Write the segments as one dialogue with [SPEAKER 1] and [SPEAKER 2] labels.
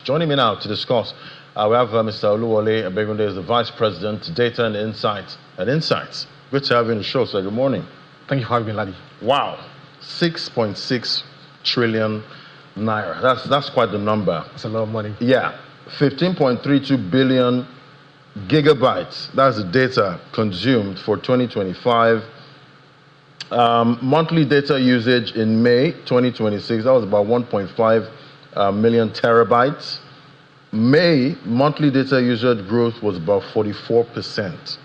[SPEAKER 1] Joining me now to discuss, we have Mr. Oluwole Abegunde, is the Vice President, Data and Insights at Insights. Good to have you on the show, sir. Good morning.
[SPEAKER 2] Thank you for having me, laddie.
[SPEAKER 1] Wow, 6.6 trillion naira. That's quite the number.
[SPEAKER 2] That's a lot of money.
[SPEAKER 1] Yeah, 15.32 billion gigabytes. That's the data consumed for 2025. Monthly data usage in May 2026, that was about 1.5 million terabytes. May monthly data usage growth was about 44%.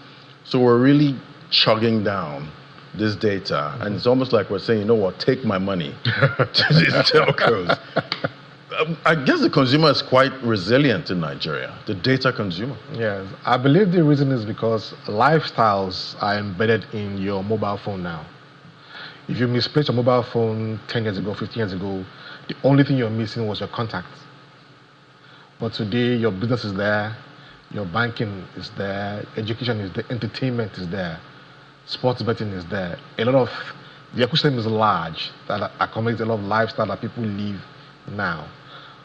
[SPEAKER 1] So we're really chugging down this data, and it's almost like we're saying, you know what, take my money to these telcos. I guess the consumer is quite resilient in Nigeria, the data consumer.
[SPEAKER 2] Yes, I believe the reason is because lifestyles are embedded in your mobile phone now. If you misplaced your mobile phone 10 years ago, 15 years ago, the only thing you're missing was your contacts. But today, your business is there, your banking is there, education is there, entertainment is there, sports betting is there. A lot of the ecosystem is large that accommodates a lot of lifestyle that people live now.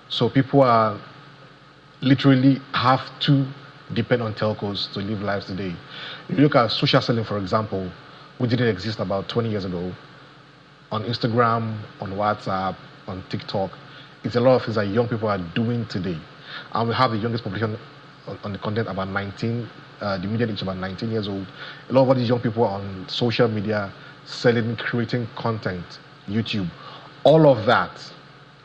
[SPEAKER 2] So people are literally have to depend on telcos to live lives today. If you look at social selling, for example, which didn't exist about 20 years ago, on Instagram, on WhatsApp, on TikTok, it's a lot of things that young people are doing today. And we have the youngest population on the content, about 19, the median age is about 19 years old. A lot of these young people are on social media, selling, creating content, YouTube, all of that.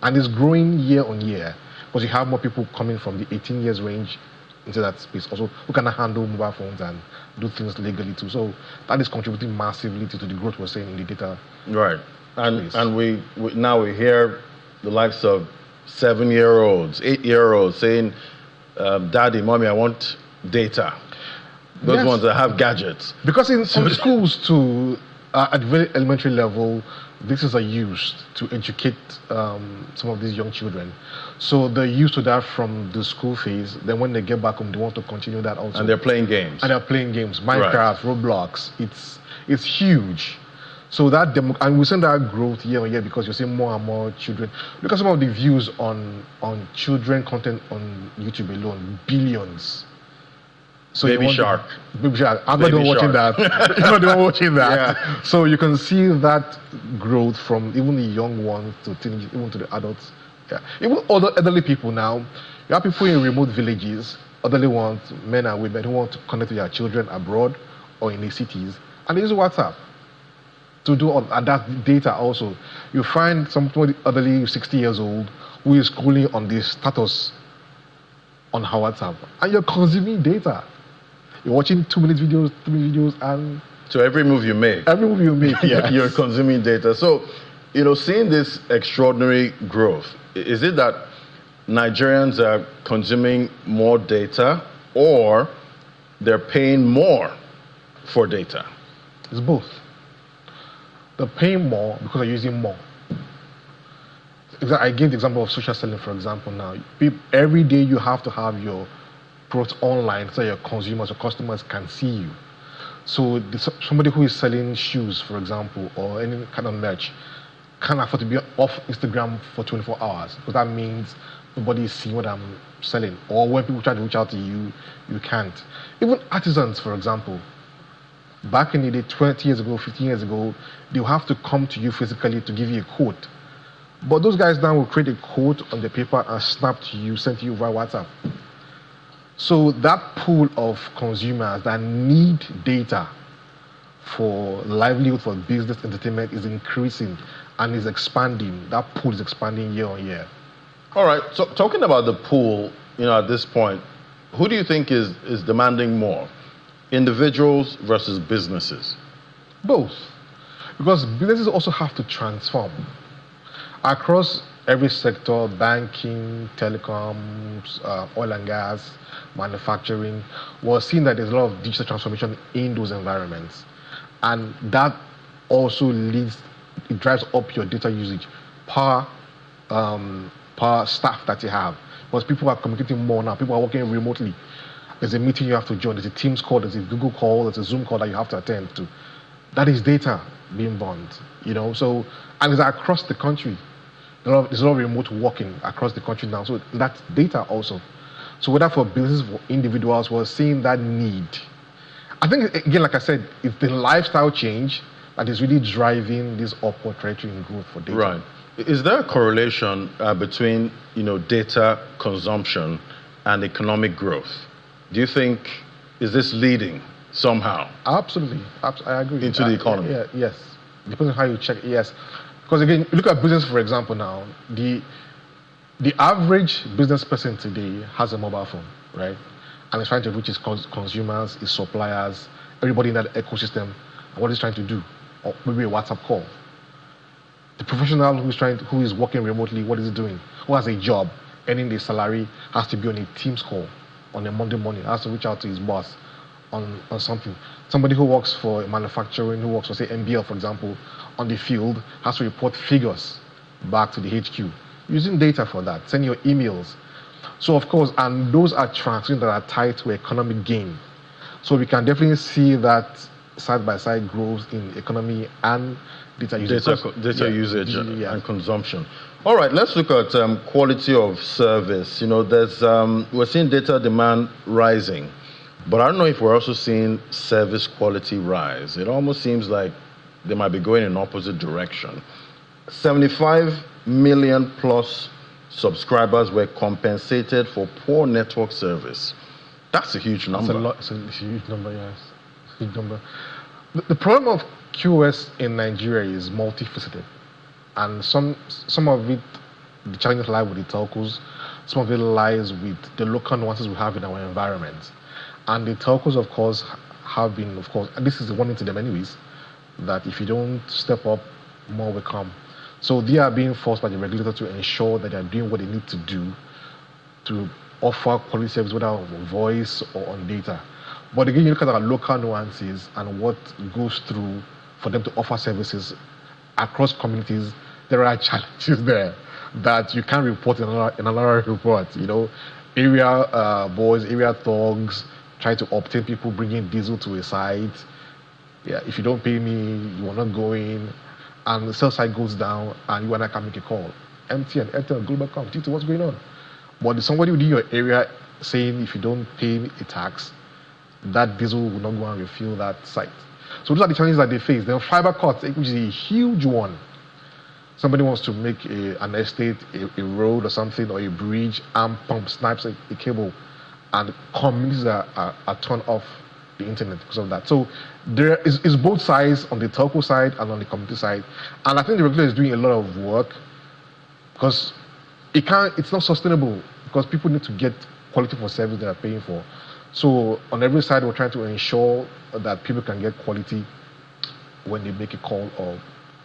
[SPEAKER 2] And it's growing year on year, because you have more people coming from the 18 years range into that space also, who can handle mobile phones and do things legally too. So that is contributing massively to the growth we're seeing in the data.
[SPEAKER 1] Right. And we now we hear the likes of 7-year-olds, 8-year-olds saying, Daddy, Mommy, I want data. Those ones that have gadgets.
[SPEAKER 2] Because in some schools too, at the very elementary level, these are used to educate some of these young children. So they're used to that from the school phase. Then when they get back home, they want to continue that also.
[SPEAKER 1] And they're playing games.
[SPEAKER 2] Minecraft, right. Roblox. It's huge. So that and we're seeing that growth year on year because you're seeing more and more children. Look at some of the views on children content on YouTube alone, billions. So
[SPEAKER 1] Baby Shark.
[SPEAKER 2] I'm not the one watching that. You're not the one watching that. Yeah. So you can see that growth from even the young ones to teenagers, even to the adults. Yeah. Even other elderly people now. You have people in remote villages, elderly ones, men and women who want to connect with their children abroad or in the cities, and they use WhatsApp to do all that data also. You find somebody elderly, 60 years old, who is scrolling on this status on her WhatsApp, and you're consuming data. You're watching 2-minute videos, 3-minute videos, and
[SPEAKER 1] so every move you make,
[SPEAKER 2] yes.
[SPEAKER 1] You're consuming data. So, seeing this extraordinary growth, is it that Nigerians are consuming more data, or they're paying more for data?
[SPEAKER 2] It's both. They're paying more because they're using more. I gave the example of social selling, for example. Now, every day you have to have your products online so your consumers or customers can see you. So somebody who is selling shoes, for example, or any kind of merch, can't afford to be off Instagram for 24 hours because that means nobody is seeing what I'm selling. Or when people try to reach out to you, you can't. Even artisans, for example, back in the day, 20 years ago, 15 years ago, they'll have to come to you physically to give you a quote. But those guys now will create a quote on the paper and snap to you, send to you via WhatsApp. So that pool of consumers that need data for livelihood, for business, entertainment is increasing and is expanding. That pool is expanding year on year.
[SPEAKER 1] All right, so talking about the pool, at this point, who do you think is demanding more? Individuals versus businesses?
[SPEAKER 2] Both. Because businesses also have to transform. Across every sector, banking, telecoms, oil and gas, manufacturing, we're seeing that there's a lot of digital transformation in those environments. And that also it drives up your data usage per staff that you have. Because people are communicating more now, people are working remotely. There's a meeting you have to join, there's a Teams call, there's a Google call, there's a Zoom call that you have to attend to. That is data being burned, So, and it's across the country. There's a lot of remote working across the country now, so that's data also. So whether for business, for individuals, we're seeing that need. I think, again, like I said, it's the lifestyle change that is really driving this upward trajectory in growth for data.
[SPEAKER 1] Right. Is there a correlation between, data consumption and economic growth? Do you think, is this leading somehow?
[SPEAKER 2] Absolutely. I agree.
[SPEAKER 1] Into the economy?
[SPEAKER 2] Yes. Depending on how you check, yes. Because again, look at business, for example, now. The average business person today has a mobile phone, right? And it's trying to reach its consumers, its suppliers, everybody in that ecosystem, and what it's trying to do, or maybe a WhatsApp call. The professional who is working remotely, what is he doing? Who has a job, earning a salary, has to be on a Teams call on a Monday morning, has to reach out to his boss on something. Somebody who works for manufacturing, who works for, say, MBL, for example, on the field, has to report figures back to the HQ. Using data for that, send your emails. So, of course, and those are transactions that are tied to economic gain. So we can definitely see that side-by-side growth in economy and data usage.
[SPEAKER 1] Data usage and consumption. All right, let's look at quality of service. We're seeing data demand rising, but I don't know if we're also seeing service quality rise. It almost seems like they might be going in opposite direction. 75 million plus subscribers were compensated for poor network service. That's a huge number.
[SPEAKER 2] It's a huge number, yes. Huge number. The problem of QoS in Nigeria is multifaceted. And some of it, the challenges lie with the telcos. Some of it lies with the local nuances we have in our environment. And the telcos, of course, have been, and this is the warning to them anyways, that if you don't step up, more will come. So they are being forced by the regulator to ensure that they are doing what they need to do to offer quality service, whether on voice or on data. But again, you look at our local nuances and what goes through for them to offer services across communities. There are challenges there that you can't report in another report. Area boys, area thugs try to obtain people bringing diesel to a site. Yeah, if you don't pay me, you are not going. And the cell site goes down, and you and I can make a call. MTN, Airtel, Global.com, Tito, what's going on? But there's somebody within your area saying if you don't pay a tax, that diesel will not go and refill that site. So those are the challenges that they face. Then fiber cuts, which is a huge one. Somebody wants to make an estate, a road or something, or a bridge, and snipes a cable, and communities are turned off the internet because of that. So there is both sides, on the telco side and on the community side. And I think the regulator is doing a lot of work because it's not sustainable, because people need to get quality for service they are paying for. So on every side, we're trying to ensure that people can get quality when they make a call or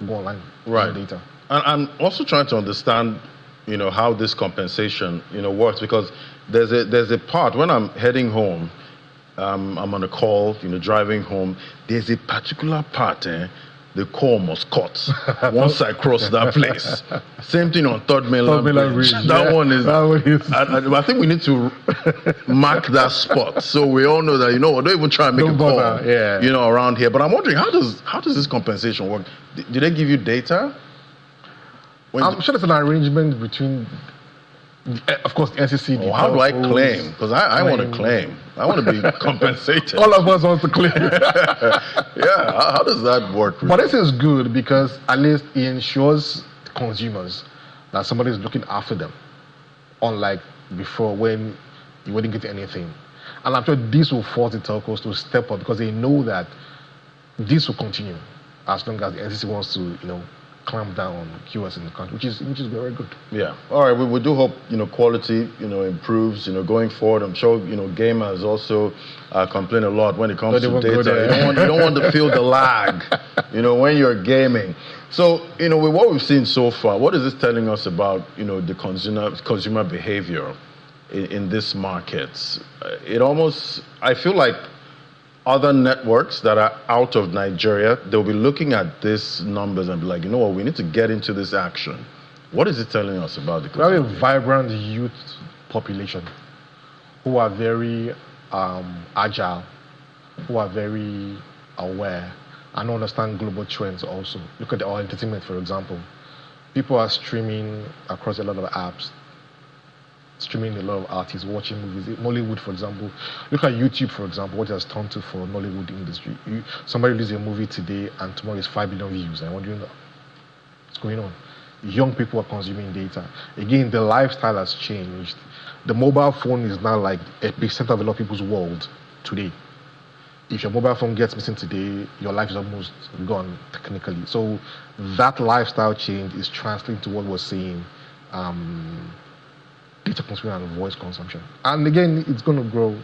[SPEAKER 2] go online with data.
[SPEAKER 1] And I'm also trying to understand, how this compensation, works, because there's a part when I'm heading home, I'm on a call, driving home. There's a particular part, the call must cut once I cross that place. Same thing on Third Mainland Bridge. That one is. I think we need to mark that spot so we all know that don't even try and make a call, around here. But I'm wondering, how does this compensation work? Do they give you data?
[SPEAKER 2] I'm sure there's an arrangement between, of course, the NCC.
[SPEAKER 1] How do I claim? Because I want to claim. I want to be compensated.
[SPEAKER 2] All of us want to claim.
[SPEAKER 1] Yeah, how does that work?
[SPEAKER 2] But this is good because at least it ensures consumers that somebody is looking after them, unlike before when you wouldn't get anything. And I'm sure this will force the telcos to step up because they know that this will continue as long as the NCC wants to, clamp down on QoS in the country, which is very good. Yeah.
[SPEAKER 1] All right. We do hope quality improves going forward. I'm sure gamers also complain a lot when it comes to data. You don't want to feel the lag when you're gaming. So with what we've seen so far, what is this telling us about the consumer behavior in this market? I feel like other networks that are out of Nigeria, they'll be looking at these numbers and be like, we need to get into this action. What is it telling us about the consumer?
[SPEAKER 2] We have a vibrant youth population who are very agile, who are very aware and understand global trends also. Look at our entertainment, for example. people are streaming across a lot of apps, streaming a lot of artists, watching movies. Nollywood, for example. Look at YouTube, for example, what it has turned to for Nollywood industry. Somebody releases a movie today and tomorrow is 5 billion views. I'm wondering what's going on. Young people are consuming data. Again, the lifestyle has changed. The mobile phone is now like a percent of a lot of people's world today. If your mobile phone gets missing today, your life is almost gone technically. So that lifestyle change is translating to what we're saying, data consumption and voice consumption. And again, it's going to grow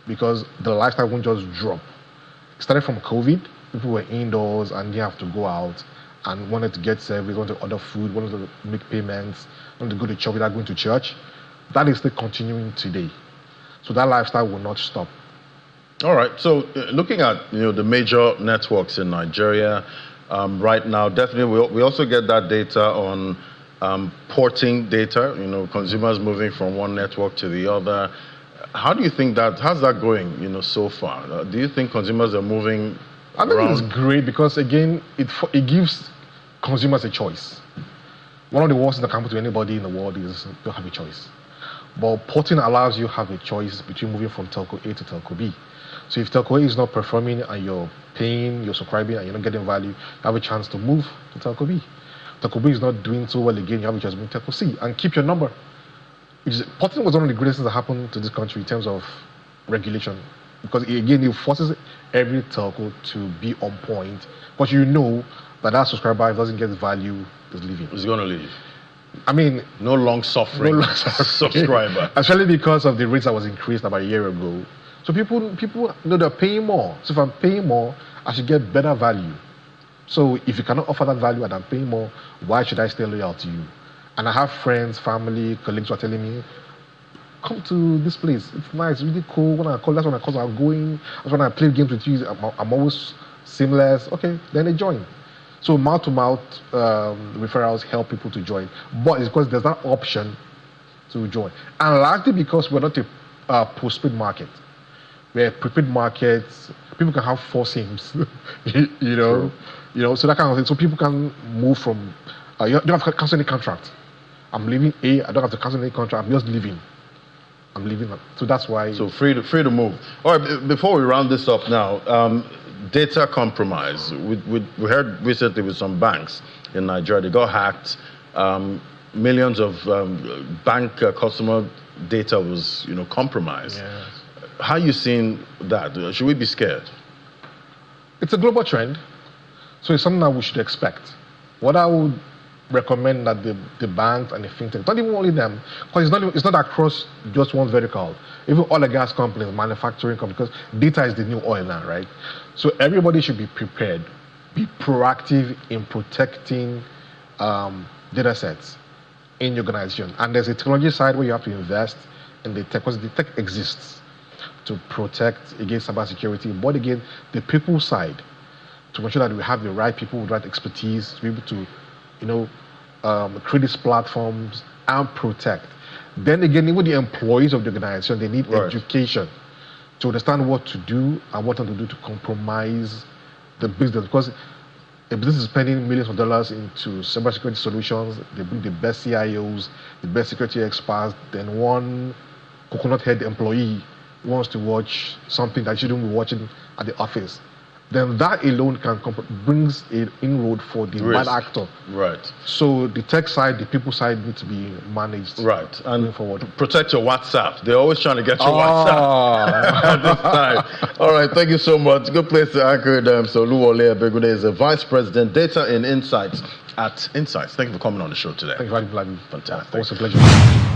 [SPEAKER 2] because the lifestyle won't just drop. It started from COVID. People were indoors and they have to go out and wanted to get service, wanted to order food, wanted to make payments, wanted to go to church without going to church. That is still continuing today. So that lifestyle will not stop.
[SPEAKER 1] All right. So looking at the major networks in Nigeria right now, definitely we also get that data on porting data. Consumers moving from one network to the other. How do you think how's that going? So far, do you think consumers are moving?
[SPEAKER 2] I think it's great because again, it gives consumers a choice. One of the worst that can happen to anybody in the world is you don't have a choice. But porting allows you to have a choice between moving from telco A to telco B. So if telco A is not performing and you're paying, you're subscribing and you're not getting value, you have a chance to move to telco B. Telco B is not doing so well again, you have a chance to move to telco C and keep your number. Porting was one of the greatest things that happened to this country in terms of regulation. Because again, it forces every telco to be on point. But that subscriber, if doesn't get value, is leaving.
[SPEAKER 1] Is going to leave.
[SPEAKER 2] I mean,
[SPEAKER 1] no long suffering subscriber.
[SPEAKER 2] Especially because of the rates that was increased about a year ago. So people know they're paying more. So if I'm paying more, I should get better value. So if you cannot offer that value and I'm paying more, why should I stay loyal to you? And I have friends, family, colleagues who are telling me, come to this place. It's nice, really cool. That's when I call I'm going. That's when I play games with you. I'm always seamless. Okay, then they join. So mouth-to-mouth referrals help people to join. But it's because there's that option to join. And largely because we're not a postpaid market. We're a prepaid market. People can have 4 SIMs, so that kind of thing. So people can move from, you don't have to cancel any contract. I'm leaving A, I don't have to cancel any contract, I'm just leaving. I'm leaving. So that's why.
[SPEAKER 1] So free to move. All right, before we round this up now, data compromise. We heard recently with some banks in Nigeria, they got hacked. Millions of bank customer data was compromised. Yes. How are you seeing that? Should we be scared?
[SPEAKER 2] It's a global trend, so it's something that we should expect. What I would recommend that the banks and the fintech, not even only them, because it's not across just one vertical. Even oil and gas companies, manufacturing companies, because data is the new oil now, right? So everybody should be prepared, be proactive in protecting data sets in your organization. And there's a technology side where you have to invest in the tech, because the tech exists to protect against cybersecurity, but again, the people side, to make sure that we have the right people with the right expertise to be able to create these platforms and protect. Then again, even the employees of the organization, they need education to understand what to do and what not to do to compromise the business. Because a business is spending millions of dollars into cybersecurity solutions, they bring the best CIOs, the best security experts, then one coconut head employee wants to watch something that shouldn't be watching at the office. Then that alone brings an inroad for the bad actor.
[SPEAKER 1] Right.
[SPEAKER 2] So the tech side, the people side need to be managed.
[SPEAKER 1] Right. And
[SPEAKER 2] going forward.
[SPEAKER 1] Protect your WhatsApp. They're always trying to get your WhatsApp at this time. All right. Thank you so much. Good place to anchor them. So Oluwole Abegunde is the Vice President, Data and Insights at Insights. Thank you for coming on the show today.
[SPEAKER 2] Thank you for having me.
[SPEAKER 1] Fantastic.
[SPEAKER 2] It was a pleasure.